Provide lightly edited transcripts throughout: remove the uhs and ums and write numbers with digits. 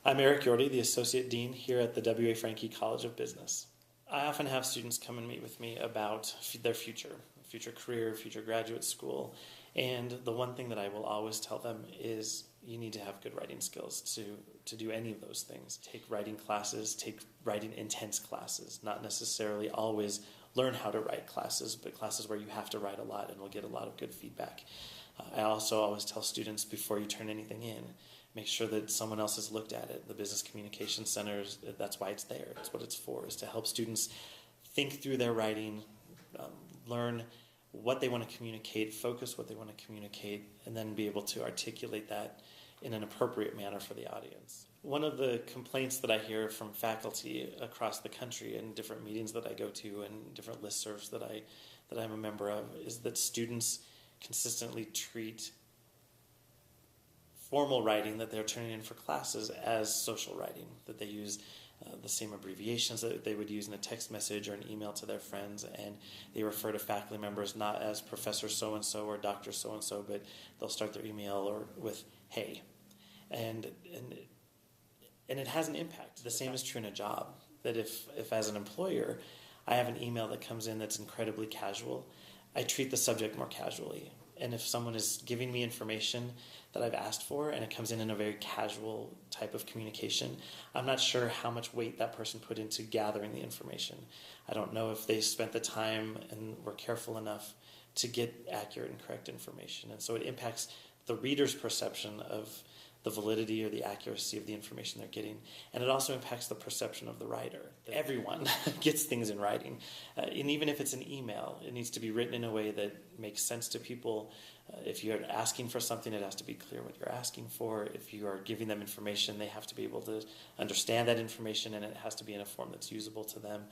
I'm Eric Yordy, the Associate Dean here at the W.A. Franke College of Business. I often have students come and meet with me about their future career, future graduate school, and the one thing that I will always tell them is you need to have good writing skills to do any of those things. Take writing classes, take writing intense classes, not necessarily always learn how to write classes, but classes where you have to write a lot and will get a lot of good feedback. I also always tell students before you turn anything in, make sure that someone else has looked at it. The Business Communication Centers, that's why it's there. It's what it's for, is to help students think through their writing, learn what they want to communicate, focus what they want to communicate, and then be able to articulate that in an appropriate manner for the audience. One of the complaints that I hear from faculty across the country in different meetings that I go to and different listservs that I'm a member of is that students consistently treat formal writing that they're turning in for classes as social writing, that they use the same abbreviations that they would use in a text message or an email to their friends, and they refer to faculty members not as Professor so-and-so or Dr. so-and-so, but they'll start their email with hey. And it has an impact. The same is true in a job, that if as an employer I have an email that comes in that's incredibly casual, I treat the subject more casually. And if someone is giving me information that I've asked for and it comes in a very casual type of communication, I'm not sure how much weight that person put into gathering the information. I don't know if they spent the time and were careful enough to get accurate and correct information. And so it impacts the reader's perception of the validity or the accuracy of the information they're getting. And it also impacts the perception of the writer. Everyone gets things in writing. And even if it's an email, it needs to be written in a way that makes sense to people. If you're asking for something, it has to be clear what you're asking for. If you are giving them information, they have to be able to understand that information, and it has to be in a form that's usable to them.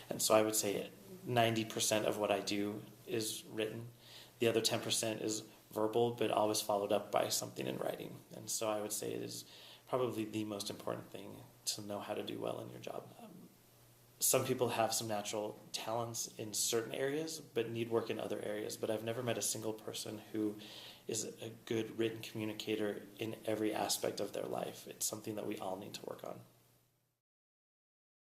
And so I would say 90% of what I do is written. The other 10% is verbal, but always followed up by something in writing. And so I would say it is probably the most important thing to know how to do well in your job. Some people have some natural talents in certain areas, but need work in other areas. But I've never met a single person who is a good written communicator in every aspect of their life. It's something that we all need to work on.